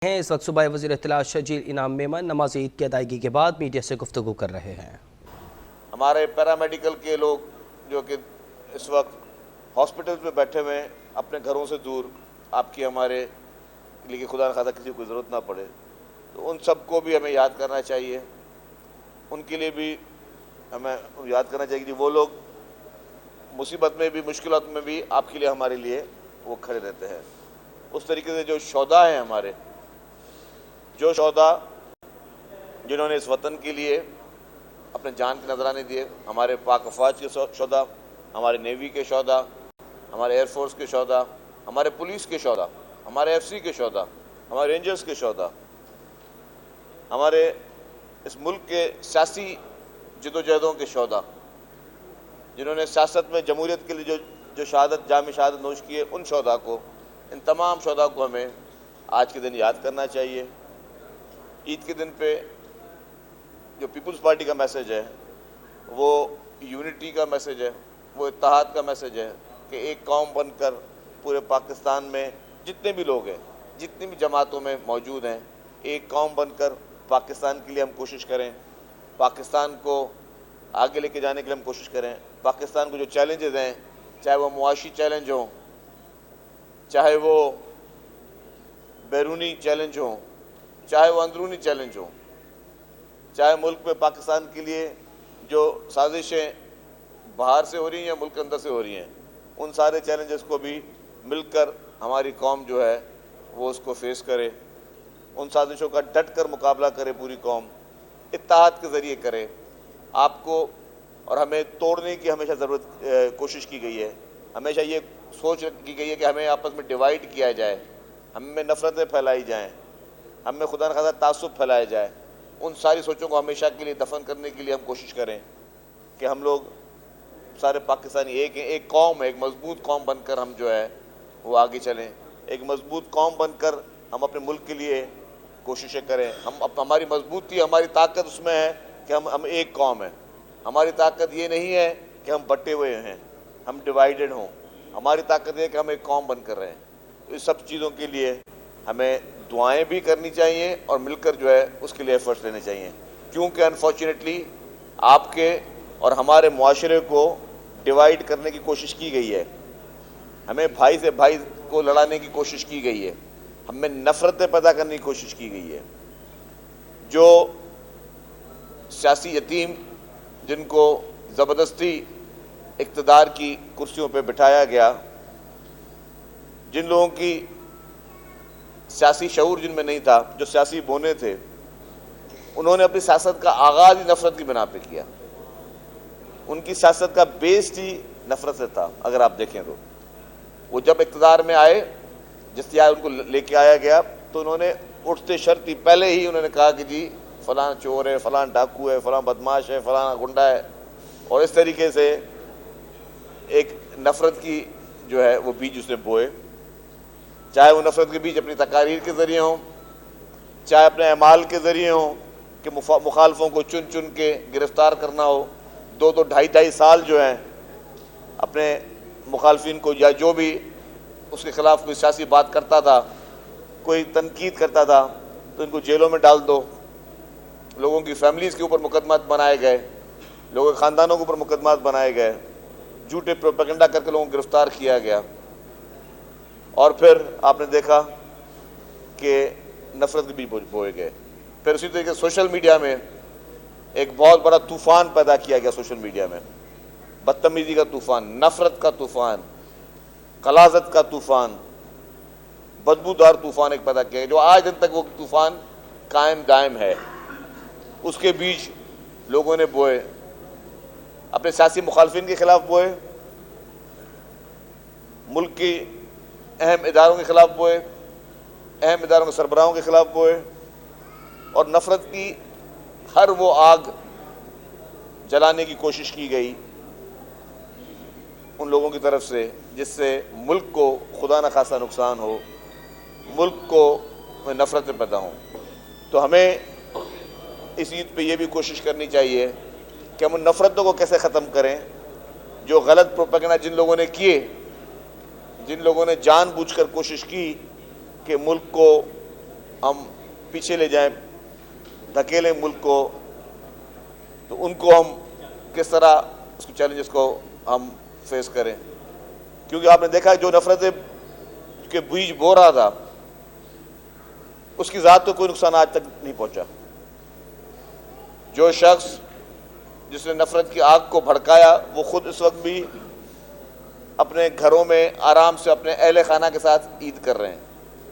ہیں اس وقت صوبائی وزیر اطلاع شجیل انعام میمن نماز عید کی ادائیگی کے بعد میڈیا سے گفتگو کر رہے ہیں۔ ہمارے پیرامیڈیکل کے لوگ جو کہ اس وقت ہاسپٹلز میں بیٹھے ہوئے ہیں اپنے گھروں سے دور، آپ کی ہمارے لیے خدا نہ خواستہ کسی کو ضرورت نہ پڑے، تو ان سب کو بھی ہمیں یاد کرنا چاہیے، ان کے لیے بھی ہمیں یاد کرنا چاہیے کہ وہ لوگ مصیبت میں بھی مشکلات میں بھی آپ کے لیے ہمارے لیے وہ کھڑے رہتے ہیں۔ اس طریقے سے جو شہداء ہیں ہمارے، جو شہداء جنہوں نے اس وطن کے لیے اپنے جان کے نذرانے دیے، ہمارے پاک افواج کے شہداء، ہمارے نیوی کے شہداء، ہمارے ایئر فورس کے شہداء، ہمارے پولیس کے شہداء، ہمارے ایف سی کے شہداء، ہمارے رینجرز کے شہداء، ہمارے اس ملک کے سیاسی جدوجہدوں کے شہداء، جنہوں نے سیاست میں جمہوریت کے لیے جو شہادت جام شہادت نوش کی ہے، ان شہداء کو، ان تمام شہداء کو ہمیں آج کے دن یاد کرنا چاہیے۔ عید کے دن پہ جو پیپلز پارٹی کا میسیج ہے وہ یونٹی کا میسیج ہے، وہ اتحاد کا میسیج ہے کہ ایک قوم بن کر پورے پاکستان میں جتنے بھی لوگ ہیں، جتنی بھی جماعتوں میں موجود ہیں، ایک قوم بن کر پاکستان کے لیے ہم کوشش کریں، پاکستان کو آگے لے کے جانے کے لیے ہم کوشش کریں۔ پاکستان کو جو چیلنجز ہیں، چاہے وہ معاشی چیلنج ہوں، چاہے وہ بیرونی چیلنج ہوں، چاہے وہ اندرونی چیلنج ہوں، چاہے ملک میں پاکستان کے لیے جو سازشیں باہر سے ہو رہی ہیں یا ملک کے اندر سے ہو رہی ہیں، ان سارے چیلنجز کو بھی مل کر ہماری قوم جو ہے وہ اس کو فیس کرے، ان سازشوں کا ڈٹ کر مقابلہ کرے، پوری قوم اتحاد کے ذریعے کرے۔ آپ کو اور ہمیں توڑنے کی ہمیشہ کوشش کی گئی ہے، ہمیشہ یہ سوچ کی گئی ہے کہ ہمیں آپس میں ڈیوائیڈ کیا جائے، ہم میں نفرتیں پھیلائی جائیں، ہم میں خدا نخواستہ تعصب پھیلایا جائے۔ ان ساری سوچوں کو ہمیشہ کے لیے دفن کرنے کے لیے ہم کوشش کریں کہ ہم لوگ سارے پاکستانی ایک ہیں، ایک قوم ہے، ایک مضبوط قوم بن کر ہم جو ہے وہ آگے چلیں، ایک مضبوط قوم بن کر ہم اپنے ملک کے لیے کوششیں کریں۔ ہماری مضبوطی، ہماری طاقت اس میں ہے کہ ہم ایک قوم ہیں۔ ہماری طاقت یہ نہیں ہے کہ ہم بٹے ہوئے ہیں، ہم ڈیوائیڈڈ ہوں، ہماری طاقت یہ ہے کہ ہم ایک قوم بن کر رہیں۔ تو اس سب چیزوں کے لیے ہمیں دعائیں بھی کرنی چاہیے اور مل کر جو ہے اس کے لیے ایفرٹس لینے چاہیے، کیونکہ انفارچونیٹلی آپ کے اور ہمارے معاشرے کو ڈیوائیڈ کرنے کی کوشش کی گئی ہے، ہمیں بھائی سے بھائی کو لڑانے کی کوشش کی گئی ہے، ہم میں نفرتیں پیدا کرنے کی کوشش کی گئی ہے۔ جو سیاسی یتیم جن کو زبردستی اقتدار کی کرسیوں پہ بٹھایا گیا، جن لوگوں کی سیاسی شعور جن میں نہیں تھا، جو سیاسی بونے تھے، انہوں نے اپنی سیاست کا آغاز ہی نفرت کی بنا پہ کیا۔ ان کی سیاست کا بیس ہی نفرت سے تھا۔ اگر آپ دیکھیں تو وہ جب اقتدار میں آئے، جس طرح ان کو لے کے آیا گیا، تو انہوں نے اٹھتے شرطی پہلے ہی انہوں نے کہا کہ جی فلاں چور ہے، فلاں ڈاکو ہے، فلاں بدماش ہے، فلاں گنڈا ہے، اور اس طریقے سے ایک نفرت کی جو ہے وہ بیج اس نے بوئے، چاہے وہ نفرت کے بیج اپنی تقاریر کے ذریعے ہوں، چاہے اپنے اعمال کے ذریعے ہوں کہ مخالفوں کو چن چن کے گرفتار کرنا ہو۔ دو ڈھائی سال جو ہیں اپنے مخالفین کو، یا جو بھی اس کے خلاف کوئی سیاسی بات کرتا تھا، کوئی تنقید کرتا تھا، تو ان کو جیلوں میں ڈال دو، لوگوں کی فیملیز کے اوپر مقدمات بنائے گئے، لوگوں کے خاندانوں کے اوپر مقدمات بنائے گئے، جھوٹے پروپیگنڈا کر کے لوگوں کو گرفتار کیا گیا، اور پھر آپ نے دیکھا کہ نفرت کے بیج بوئے گئے۔ پھر اسی طریقے سے سوشل میڈیا میں ایک بہت بڑا طوفان پیدا کیا گیا، سوشل میڈیا میں بدتمیزی کا طوفان، نفرت کا طوفان، غلاظت کا طوفان، بدبودار طوفان ایک پیدا کیا گیا، جو آج دن تک وہ طوفان قائم دائم ہے۔ اس کے بیج لوگوں نے بوئے، اپنے سیاسی مخالفین کے خلاف بوئے، ملک کی اہم اداروں کے خلاف بوئے، اہم اداروں کے سربراہوں کے خلاف بوئے، اور نفرت کی ہر وہ آگ جلانے کی کوشش کی گئی ان لوگوں کی طرف سے جس سے ملک کو خدا نخواستہ نقصان ہو، ملک کو نفرتیں پیدا ہوں۔ تو ہمیں اس عید پہ یہ بھی کوشش کرنی چاہیے کہ ہم ان نفرتوں کو کیسے ختم کریں، جو غلط پروپیگنڈا جن لوگوں نے کیے، جن لوگوں نے جان بوجھ کر کوشش کی کہ ملک کو ہم پیچھے لے جائیں، دھکیلیں ملک کو، تو ان کو ہم کس طرح اس چیلنجز کو ہم فیس کریں. کیونکہ آپ نے دیکھا جو نفرتیں کے بیج بو رہا تھا اس کی ذات کو کوئی نقصان آج تک نہیں پہنچا. جو شخص جس نے نفرت کی آگ کو بھڑکایا وہ خود اس وقت بھی اپنے گھروں میں آرام سے اپنے اہل خانہ کے ساتھ عید کر رہے ہیں.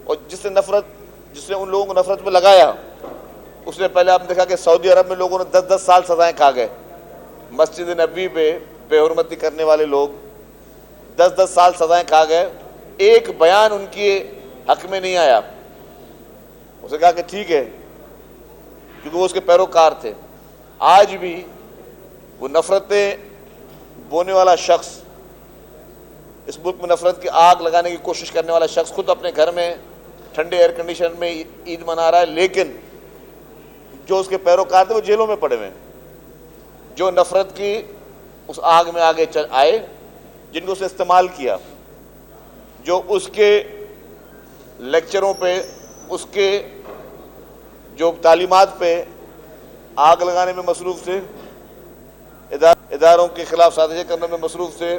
اور جس نے ان لوگوں کو نفرت پہ لگایا اس نے پہلے آپ نے دیکھا کہ سعودی عرب میں لوگوں نے 10-10 سال سزائیں کھا گئے. مسجد نبوی پہ بے حرمتی کرنے والے لوگ 10-10 سال سزائیں کھا گئے. ایک بیان ان کے حق میں نہیں آیا. اس نے کہا کہ ٹھیک ہے کیونکہ وہ اس کے پیروکار تھے. آج بھی وہ نفرتیں بونے والا شخص، اس ملک میں نفرت کی آگ لگانے کی کوشش کرنے والا شخص خود اپنے گھر میں ٹھنڈے ایئر کنڈیشن میں عید منا رہا ہے، لیکن جو اس کے پیروکار تھے وہ جیلوں میں پڑے ہوئے ہیں. جو نفرت کی اس آگ میں آگے آئے، جن کو اس نے استعمال کیا، جو اس کے لیکچروں پہ، اس کے جو تعلیمات پہ آگ لگانے میں مصروف تھے، اداروں کے خلاف سازشیں کرنے میں مصروف تھے،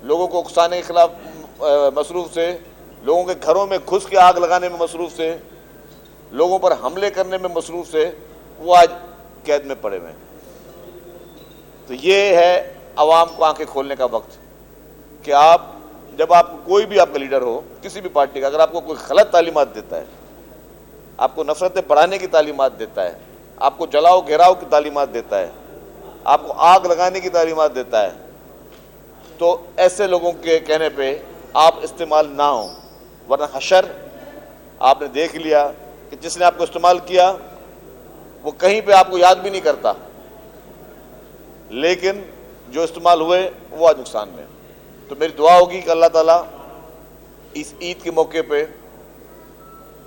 لوگوں کو اکسانے کے خلاف مصروف تھے، لوگوں کے گھروں میں گھس کے آگ لگانے میں مصروف تھے، لوگوں پر حملے کرنے میں مصروف تھے، وہ آج قید میں پڑے ہوئے ہیں. تو یہ ہے عوام کو آنکھیں کھولنے کا وقت کہ جب آپ کوئی بھی آپ کا لیڈر ہو کسی بھی پارٹی کا، اگر آپ کو کوئی غلط تعلیمات دیتا ہے، آپ کو نفرتیں بڑھانے کی تعلیمات دیتا ہے، آپ کو جلاؤ گھیراؤ کی تعلیمات دیتا ہے، آپ کو آگ لگانے کی تعلیمات دیتا ہے، تو ایسے لوگوں کے کہنے پہ آپ استعمال نہ ہوں. ورنہ حشر آپ نے دیکھ لیا کہ جس نے آپ کو استعمال کیا وہ کہیں پہ آپ کو یاد بھی نہیں کرتا، لیکن جو استعمال ہوئے وہ آج نقصان میں. تو میری دعا ہوگی کہ اللہ تعالیٰ اس عید کے موقع پہ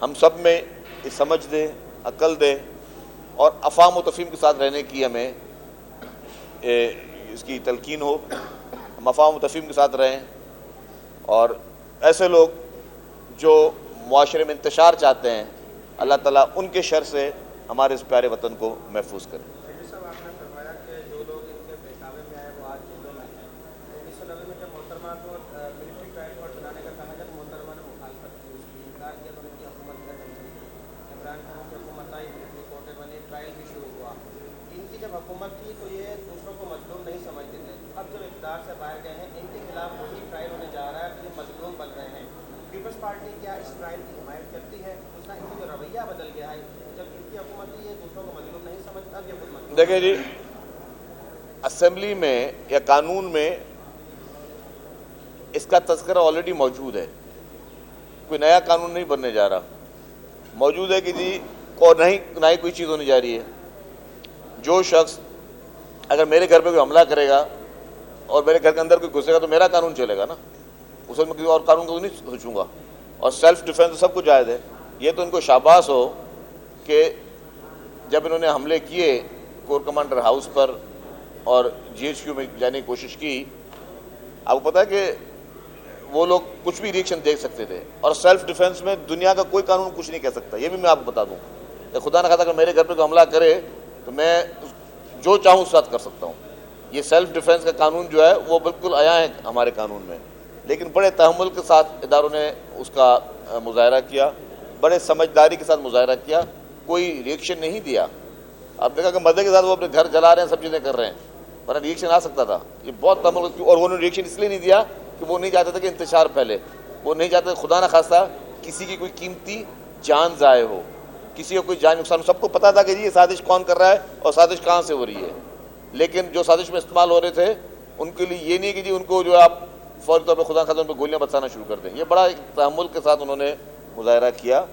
ہم سب میں یہ سمجھ دے، عقل دے، اور افہام و تفہیم کے ساتھ رہنے کی ہمیں اس کی تلقین ہو. ہم افہام و تفہیم کے ساتھ رہیں، اور ایسے لوگ جو معاشرے میں انتشار چاہتے ہیں اللہ تعالیٰ ان کے شر سے ہمارے اس پیارے وطن کو محفوظ کرے. صاحب آپ نے فرمایا کہ جو لوگ ان کے بہکاوے میں آئے وہ آج جیلوں میں ہیں. 1990 میں جب محترمہ کو ملٹری ٹرائل کورٹ بنانے کا کہا جب محترمہ نے مخالفت کی، اس کی انکار کیا تو ان کی حکومت کا ٹینشن تھی. عمران خان کی حکومت آئی، ملٹری کورٹیں بنی، ٹرائل بھی شروع ہوا. ان کی جب حکومت تھی تو یہ دوسروں کو مظلوم نہیں سمجھتے تھے. اب جب اقتدار سے باہر گئے ہیں ان کے خلاف وہی ٹرائل ہونے جا رہا ہے تو یہ مظلوم بن رہے ہیں. پیپلز پارٹی کیا اس ٹرائل کی حمایت کرتی ہے؟ دوسرا ان کا جو رویہ بدل گیا ہے، جب ان کی حکومت تھی یہ دوسروں کو مظلوم نہیں سمجھتا، اب یہ خود مظلوم. دیکھیں جی، اسمبلی میں یا قانون میں اس کا تذکرہ آلریڈی موجود ہے، کوئی نیا قانون نہیں بننے جا رہا. موجود ہے کہ جی، اور نہ ہی کوئی چیز ہونے جا رہی ہے. جو شخص اگر میرے گھر پہ کوئی حملہ کرے گا اور میرے گھر کے اندر کوئی گھسے گا تو میرا قانون چلے گا نا، اس میں کسی اور قانون کو نہیں سوچوں گا. اور سیلف ڈیفینس سب کو جائز ہے. یہ تو ان کو شاباش ہو کہ جب انہوں نے حملے کیے کور کمانڈر ہاؤس پر اور جی ایچ کیو میں جانے کی کوشش کی، آپ کو پتہ ہے کہ وہ لوگ کچھ بھی ریئیکشن دیکھ سکتے تھے. اور سیلف ڈیفینس میں دنیا کا کوئی قانون کچھ نہیں کہہ سکتا. یہ بھی میں آپ کو بتا دوں کہ خدا نہ خواستہ اگر میرے گھر پہ کوئی حملہ کرے تو میں جو چاہوں اس ساتھ کر سکتا ہوں. یہ سیلف ڈیفینس کا قانون جو ہے وہ بالکل عیاں ہے ہمارے قانون میں. لیکن بڑے تحمل کے ساتھ اداروں نے اس کا مظاہرہ کیا، بڑے سمجھداری کے ساتھ مظاہرہ کیا، کوئی ریئیکشن نہیں دیا. آپ دیکھا کہ مزے کے ساتھ وہ اپنے گھر جلا رہے ہیں، سب چیزیں کر رہے ہیں، ورنہ ریئیکشن آ سکتا تھا. یہ بہت تحمل، اور انہوں نے ریئیکشن اس لیے نہیں دیا کہ وہ نہیں چاہتے تھے کہ انتشار پھیلے. وہ نہیں چاہتے خدا نہ خواستہ کسی کی کوئی قیمتی جان ضائع ہو، کسی کو کوئی جان نقصان. سب کو پتہ تھا کہ یہ سازش کون کر رہا ہے اور سازش کہاں سے ہو رہی ہے. لیکن جو سازش میں استعمال ہو رہے تھے ان کے لیے یہ نہیں کہ جی ان کو جو ہے آپ فوری طور پہ خدا خاصا ان پہ گولیاں برسانا شروع کر دیں. یہ بڑا ایک تحمل کے ساتھ انہوں نے مظاہرہ کیا.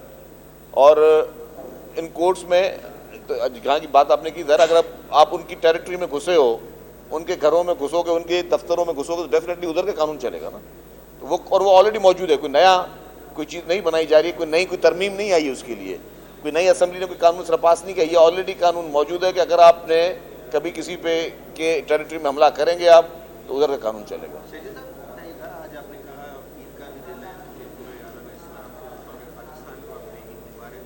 اور ان کورٹس میں جہاں کی بات آپ نے کی، ذرا اگر آپ ان کی ٹیریٹری میں گھسے ہو، ان کے گھروں میں گھسو گے، ان کے دفتروں میں گھسو گے تو ڈیفینیٹلی ادھر کا قانون چلے گا نا. اور وہ آلریڈی موجود ہے، کوئی چیز نہیں بنائی جا رہی ہے، کوئی ترمیم نہیں آئی ہے اس کے لیے، کوئی نئی اسمبلی نے کوئی قانون سر پاس نہیں کیا. یہ آلریڈی قانون موجود ہے کہ اگر آپ نے کبھی کسی پہ کے ٹیریٹری میں حملہ کریں گے آپ تو ادھر کا قانون چلے گا. آج آپ نے کہا عید کا بھی دن ہے کہ پورے عالم اسلام اور پاکستان کو اپنے عید مبارک.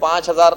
5000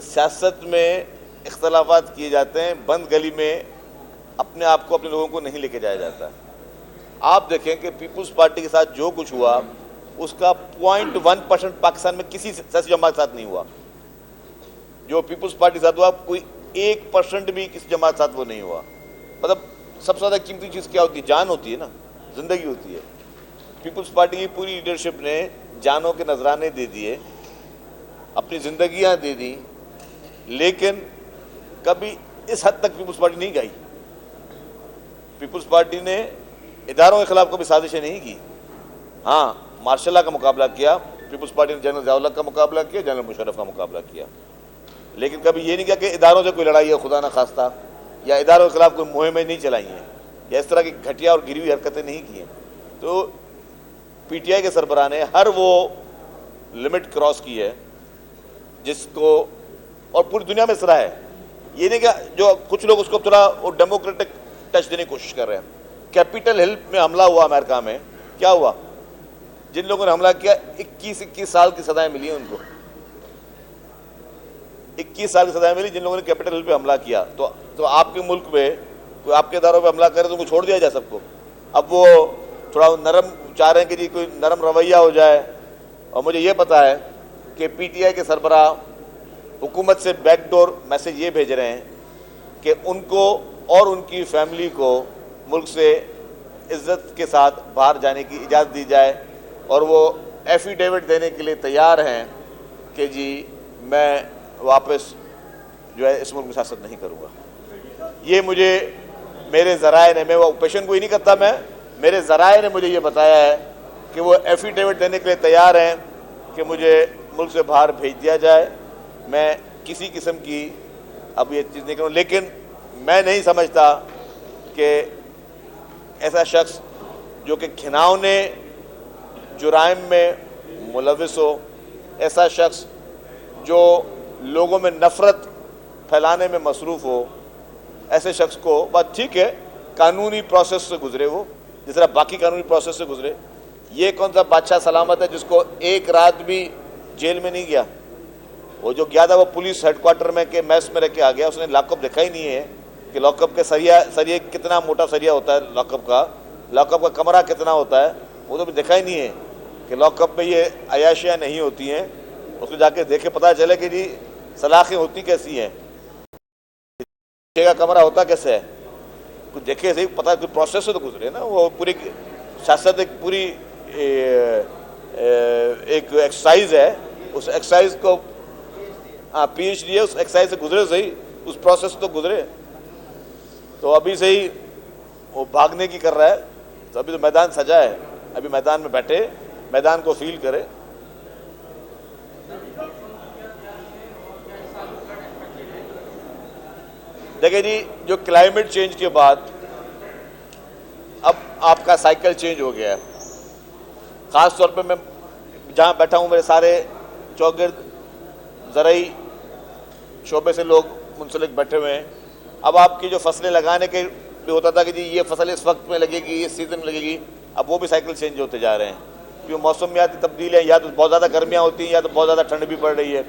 سیاست میں اختلافات کیے جاتے ہیں، بند گلی میں اپنے آپ کو، اپنے لوگوں کو نہیں لے کے جایا جاتا. آپ دیکھیں کہ پیپلز پارٹی کے ساتھ جو کچھ ہوا اس کا 0.1% پاکستان میں کسی سیاسی جماعت کے ساتھ نہیں ہوا. جو پیپلز پارٹی کے ساتھ ہوا کوئی 1% بھی کسی جماعت کے ساتھ وہ نہیں ہوا. مطلب سب سے زیادہ قیمتی چیز کیا ہوتی ہے؟ جان ہوتی ہے نا، زندگی ہوتی ہے. پیپلز پارٹی کی پوری لیڈرشپ نے جانوں کے نذرانے دے دیے، اپنی زندگیاں دے دیں، لیکن کبھی اس حد تک پیپلز پارٹی نہیں گئی. پیپلز پارٹی نے اداروں کے خلاف کبھی سازشیں نہیں کی. ہاں، ماشاء اللہ کا مقابلہ کیا، پیپلز پارٹی نے جنرل ضیاء الحق کا مقابلہ کیا، جنرل مشرف کا مقابلہ کیا، لیکن کبھی یہ نہیں کیا کہ اداروں سے کوئی لڑائی ہے خدا نہ خواستہ، یا اداروں کے خلاف کوئی مہمیں نہیں چلائی ہیں، یا اس طرح کی گھٹیا اور گری ہوئی حرکتیں نہیں کی ہیں. تو پی ٹی آئی کے سربراہ نے ہر وہ لمٹ کراس کی ہے جس کو، اور پوری دنیا میں اس طرح ہے. یہ نہیں کہ جو کچھ لوگ اس کو تھوڑا وہ ڈیموکریٹک ٹچ دینے کی کوشش کر رہے ہیں. کیپٹل ہل میں حملہ ہوا امریکہ میں، کیا ہوا؟ جن لوگوں نے حملہ کیا 21 سال کی سزائیں ملی ہیں ان کو. 21 سال کی سزائیں ملی جن لوگوں نے کیپٹل ہل پہ حملہ کیا. تو آپ کے ملک میں کوئی آپ کے اداروں پہ حملہ کرے تو ان کو چھوڑ دیا جائے سب کو؟ اب وہ تھوڑا نرم چاہ رہے ہیں کہ جی کوئی نرم رویہ ہو جائے. اور مجھے یہ پتا ہے کہ پی ٹی آئی کے سربراہ حکومت سے بیک ڈور میسج یہ بھیج رہے ہیں کہ ان کو اور ان کی فیملی کو ملک سے عزت کے ساتھ باہر جانے کی اجازت دی جائے، اور وہ ایفیڈیوٹ دینے کے لیے تیار ہیں کہ جی میں واپس جو ہے اس ملک میں سیاست نہیں کروں گا. یہ مجھے میرے ذرائع نے، میں وہ پیشن کو ہی نہیں کرتا، میرے ذرائع نے مجھے یہ بتایا ہے کہ وہ ایفیڈیوٹ دینے کے لیے تیار ہیں کہ مجھے ملک سے باہر بھیج دیا جائے. میں کسی قسم کی اب یہ چیز نہیں کروں، لیکن میں نہیں سمجھتا کہ ایسا شخص جو کہ گھناؤنے جرائم میں ملوث ہو، ایسا شخص جو لوگوں میں نفرت پھیلانے میں مصروف ہو، ایسے شخص کو بات ٹھیک ہے قانونی پروسیس سے گزرے، وہ جس طرح باقی قانونی پروسیس سے گزرے. یہ کون سا بادشاہ سلامت ہے جس کو ایک رات بھی جیل میں نہیں گیا؟ وہ جو گیا تھا وہ پولیس ہیڈ کوارٹر میں کہ میس میں رہ کے آ گیا. اس نے لاک اپ دیکھا ہی نہیں ہے کہ لاک اپ کے سریہ کتنا موٹا سریہ ہوتا ہے، لاک اپ کا کمرہ کتنا ہوتا ہے، وہ تو بھی دیکھا ہی نہیں ہے کہ لاک اپ میں یہ عیاشیاں نہیں ہوتی ہیں. اس کو جا کے دیکھے پتہ چلے کہ جی سلاخیں ہوتی کیسی ہیں، کا کمرہ ہوتا کیسے ہے، کچھ دیکھے صحیح پتہ، کوئی پروسیس سے تو گزرے نا. وہ پوری سیاست ایک پوری ایک ایکسرسائز ہے، اس ایکسرسائز کو پی ایچ ڈی ہے، اس ایکسرسائز سے گزرے صحیح، اس پروسیس سے تو گزرے. تو ابھی صحیح وہ بھاگنے کی کر رہا ہے، تو ابھی تو میدان سجا ہے، ابھی میدان میں بیٹھے، میدان کو فیل کرے. دیکھیں جی، جو کلائمیٹ چینج کے بعد اب آپ کا سائیکل چینج ہو گیا ہے. خاص طور پہ میں جہاں بیٹھا ہوں میرے سارے چوگرد زرعی شعبے سے لوگ منسلک بیٹھے ہوئے ہیں. اب آپ کی جو فصلیں لگانے کے بھی ہوتا تھا کہ جی یہ فصل اس وقت میں لگے گی، اس سیزن میں لگے گی، اب وہ بھی سائیکل چینج ہوتے جا رہے ہیں کیونکہ موسمیاتی تبدیلیاں، یا تو بہت زیادہ گرمیاں ہوتی ہیں یا تو بہت زیادہ ٹھنڈ بھی پڑ رہی ہے.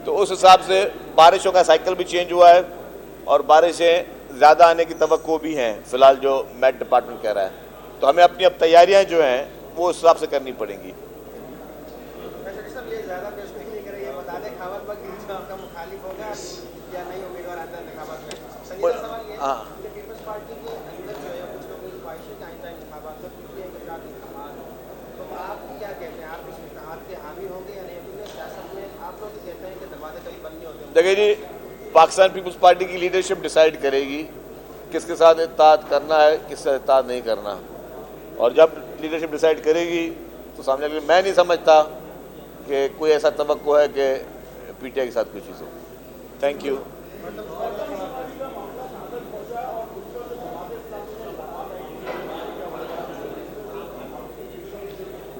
تو اس حساب سے بارشوں کا سائیکل بھی چینج ہوا ہے، اور بارشیں زیادہ آنے کی توقع بھی ہیں فی الحال جو میٹ ڈپارٹمنٹ کہہ رہا ہے. تو ہمیں اپنی اب تیاریاں جو ہیں وہ اس حساب سے کرنی پڑیں گی. یہ زیادہ پیش نہیں کرے، یہ بتا دیں کھاوت پر کا مخالف ہوگا یا نہیں امیدوار آتا ہے انتخابات میں. سنجیدہ سوال یہ ہے کہ پیپلز پارٹی کے اندر جو ہے کچھ لوگوں کی خواہش ہے کہ آئندہ انتخابات میں پی ٹی آئی کے ساتھ انتخابات ہو. تو آپ کیا کہتے ہیں، آپ اس اتحاد کے حامی ہوں گے یا نہیں؟ کیونکہ سیاست میں آپ لوگ کہتے ہیں کہ دروازے کبھی بند نہیں ہوتے. دیکھیں جی، پاکستان پیپلز پارٹی کی لیڈرشپ ڈیسائیڈ کرے گی کس کے ساتھ اتحاد کرنا ہے، کس سے اتحاد نہیں کرنا. اور جب لیڈرشپ ڈیسائیڈ کرے گی تو سامنے لگے. میں نہیں سمجھتا کہ کوئی ایسا توقع ہے کہ پی ٹی آئی کے ساتھ کوئی چیز ہو. Thank you.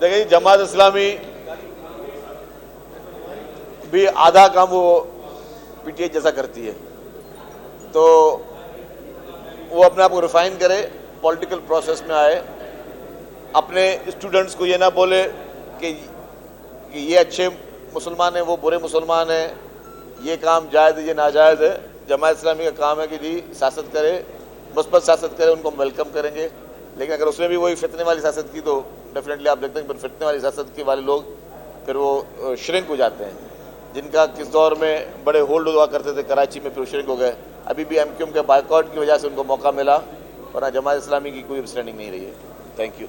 دیکھیں جماعت اسلامی بھی آدھا کام وہ پی ٹی آئی جیسا کرتی ہے، تو وہ اپنے آپ کو ریفائن کرے، پولیٹیکل پروسیس میں آئے، اپنے اسٹوڈنٹس کو یہ نہ بولے کہ یہ اچھے مسلمان ہیں وہ برے مسلمان ہیں، یہ کام جائز ہے یہ ناجائز ہے. جماعت اسلامی کا کام ہے کہ جی سیاست کرے, مثبت سیاست کرے, ان کو ہم ویلکم کریں گے. لیکن اگر اس نے بھی وہی فتنے والی سیاست کی تو ڈیفینیٹلی آپ دیکھتے ہیں کہ فتنے والی سیاست کے والے لوگ پھر وہ شرنک ہو جاتے ہیں, جن کا کس دور میں بڑے ہولڈ ہوا کرتے تھے کراچی میں, پھر شرنک ہو گئے. ابھی بھی ایم کیو ایم کے بائیکاٹ کی وجہ سے ان کو موقع ملا, ورنہ جماعت اسلامی کی کوئی اسٹینڈنگ نہیں رہی ہے. Thank you.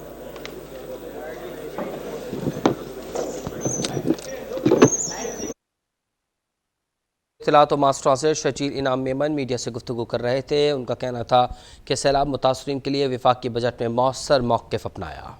اطلاعات و ماس ٹرانسلیٹر شجیل انعام میمن میڈیا سے گفتگو کر رہے تھے. ان کا کہنا تھا کہ سیلاب متاثرین کے لیے وفاق کی بجٹ میں مؤثر موقف اپنایا.